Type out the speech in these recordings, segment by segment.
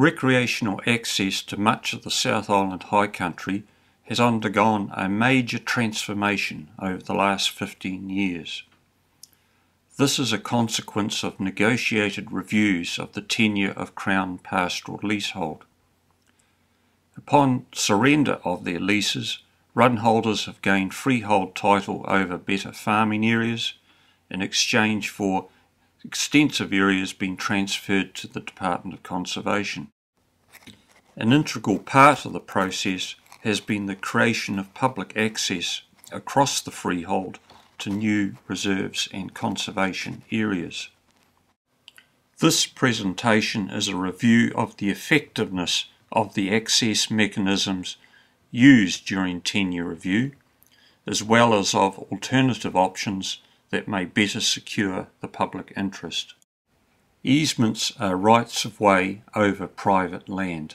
Recreational access to much of the South Island high country has undergone a major transformation over the last 15 years. This is a consequence of negotiated reviews of the tenure of Crown pastoral leasehold. Upon surrender of their leases, run holders have gained freehold title over better farming areas in exchange for extensive areas being transferred to the Department of Conservation. An integral part of the process has been the creation of public access across the freehold to new reserves and conservation areas. This presentation is a review of the effectiveness of the access mechanisms used during tenure review, as well as of alternative options that may better secure the public interest. Easements are rights of way over private land.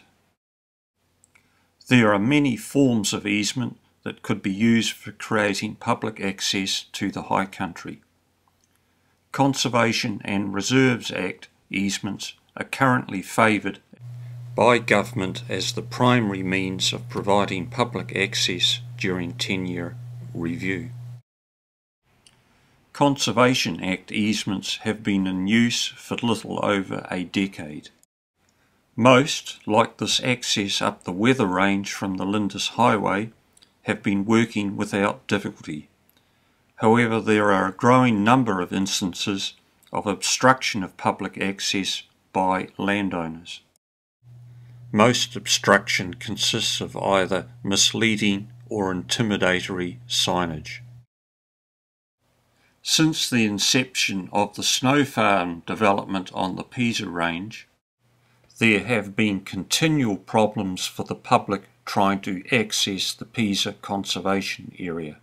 There are many forms of easement that could be used for creating public access to the high country. Conservation and Reserves Act easements are currently favoured by government as the primary means of providing public access during tenure review. Conservation Act easements have been in use for little over a decade. Most, like this access up the weather range from the Lindis Highway, have been working without difficulty. However, there are a growing number of instances of obstruction of public access by landowners. Most obstruction consists of either misleading or intimidatory signage. Since the inception of the snow farm development on the Pisa Range, there have been continual problems for the public trying to access the Pisa Conservation Area.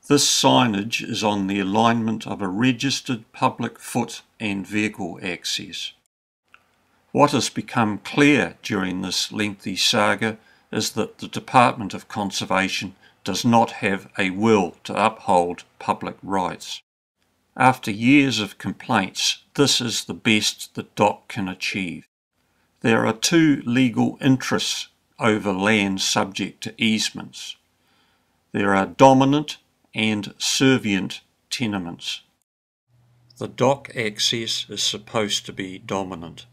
This signage is on the alignment of a registered public foot and vehicle access. What has become clear during this lengthy saga is that the Department of Conservation does not have a will to uphold public rights. After years of complaints, this is the best that DOC can achieve. There are two legal interests over land subject to easements. There are dominant and servient tenements. The DOC access is supposed to be dominant.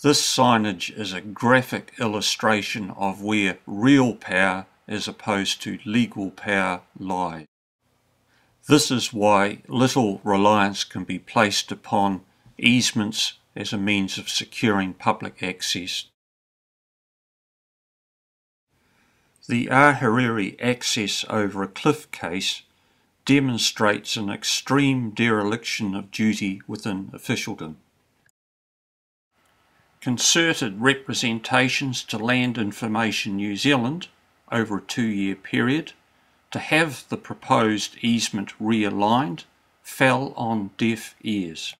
This signage is a graphic illustration of where real power as opposed to legal power lies. This is why little reliance can be placed upon easements as a means of securing public access. The Ahuriri access over a cliff case demonstrates an extreme dereliction of duty within officialdom. Concerted representations to Land Information New Zealand over a 2-year period to have the proposed easement realigned fell on deaf ears.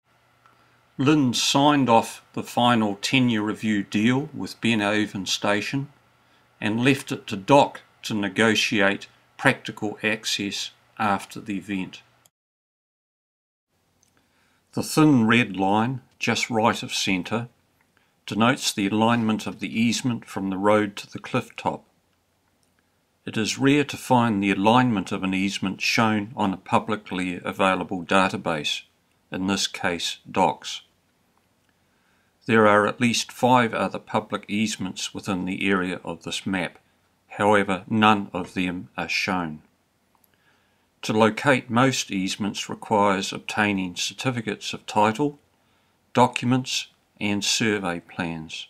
Lynn signed off the final tenure review deal with Benhaven Station and left it to DOC to negotiate practical access after the event. The thin red line, just right of centre, denotes the alignment of the easement from the road to the cliff top. It is rare to find the alignment of an easement shown on a publicly available database, in this case DOC's. There are at least 5 other public easements within the area of this map, however none of them are shown. To locate most easements requires obtaining certificates of title, documents and survey plans.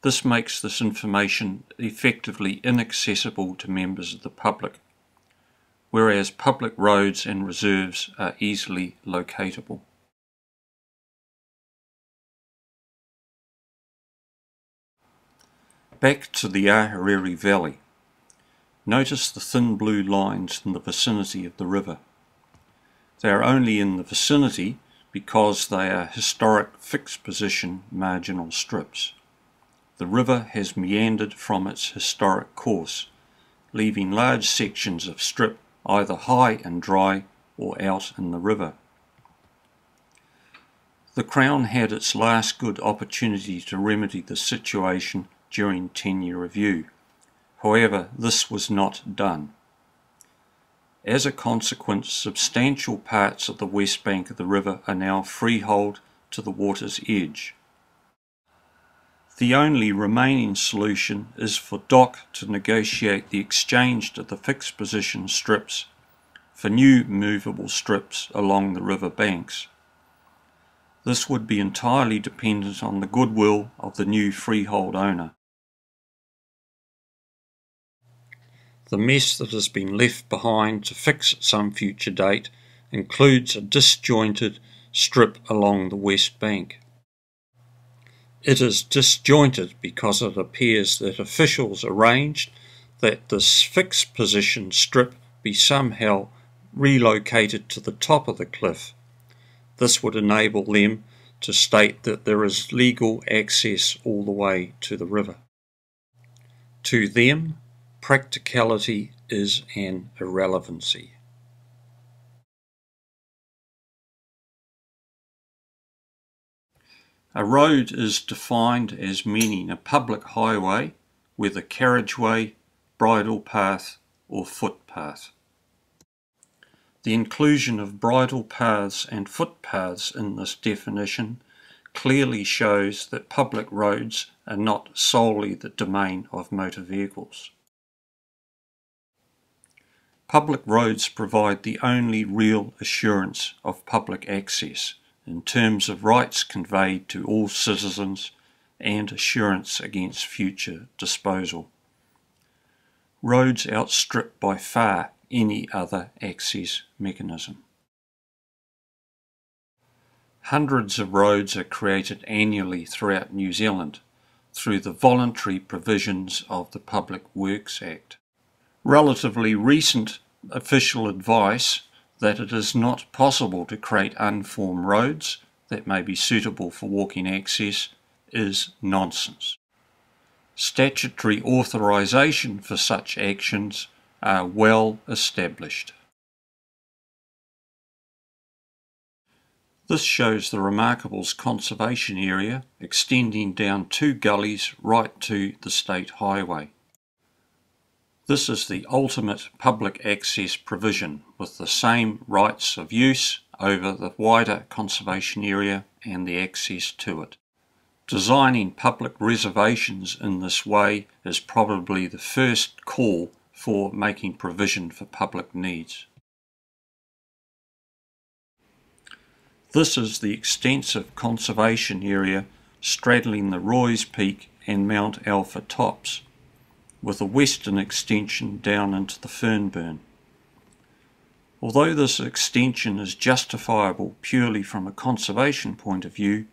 This makes this information effectively inaccessible to members of the public, whereas public roads and reserves are easily locatable. Back to the Ahuriri Valley. Notice the thin blue lines in the vicinity of the river. They are only in the vicinity because they are historic fixed position marginal strips. The river has meandered from its historic course, leaving large sections of strip either high and dry or out in the river. The Crown had its last good opportunity to remedy the situation during tenure review. However, this was not done. As a consequence, substantial parts of the west bank of the river are now freehold to the water's edge. The only remaining solution is for DOC to negotiate the exchange of the fixed position strips for new movable strips along the river banks. This would be entirely dependent on the goodwill of the new freehold owner. The mess that has been left behind to fix at some future date includes a disjointed strip along the west bank. It is disjointed because it appears that officials arranged that this fixed position strip be somehow relocated to the top of the cliff. This would enable them to state that there is legal access all the way to the river. To them, practicality is an irrelevancy. A road is defined as meaning a public highway, whether carriageway, bridle path, or footpath. The inclusion of bridle paths and footpaths in this definition clearly shows that public roads are not solely the domain of motor vehicles. Public roads provide the only real assurance of public access in terms of rights conveyed to all citizens and assurance against future disposal. Roads outstrip by far any other access mechanism. Hundreds of roads are created annually throughout New Zealand through the voluntary provisions of the Public Works Act. Relatively recent official advice that it is not possible to create unformed roads that may be suitable for walking access is nonsense. Statutory authorisation for such actions are well established. This shows the Remarkables conservation area extending down 2 gullies right to the state highway. This is the ultimate public access provision with the same rights of use over the wider conservation area and the access to it. Designing public reservations in this way is probably the first call for making provision for public needs. This is the extensive conservation area straddling the Roy's Peak and Mount Alpha tops, with a western extension down into the Fernburn. Although this extension is justifiable purely from a conservation point of view,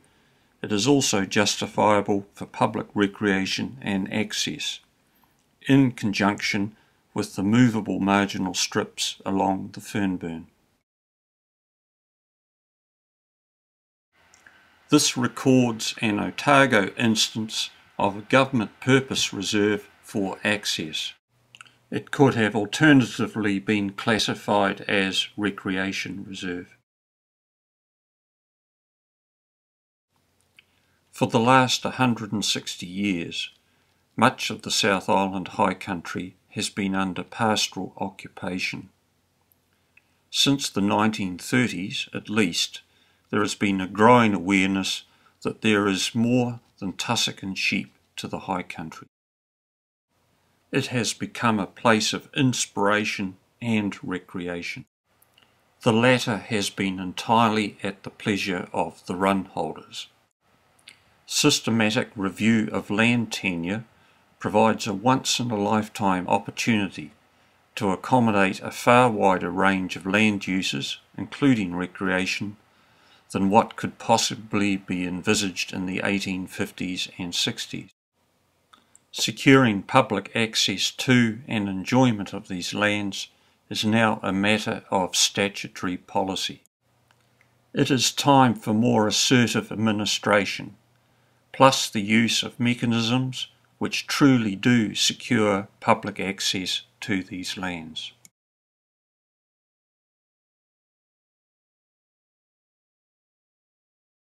it is also justifiable for public recreation and access, in conjunction with the movable marginal strips along the Fernburn. This records an Otago instance of a government purpose reserve for access. It could have alternatively been classified as recreation reserve. For the last 160 years, much of the South Island high country has been under pastoral occupation. Since the 1930s, at least, there has been a growing awareness that there is more than tussock and sheep to the high country. It has become a place of inspiration and recreation. The latter has been entirely at the pleasure of the run holders. Systematic review of land tenure provides a once-in-a-lifetime opportunity to accommodate a far wider range of land uses, including recreation, than what could possibly be envisaged in the 1850s and 60s. Securing public access to and enjoyment of these lands is now a matter of statutory policy. It is time for more assertive administration, plus the use of mechanisms which truly do secure public access to these lands.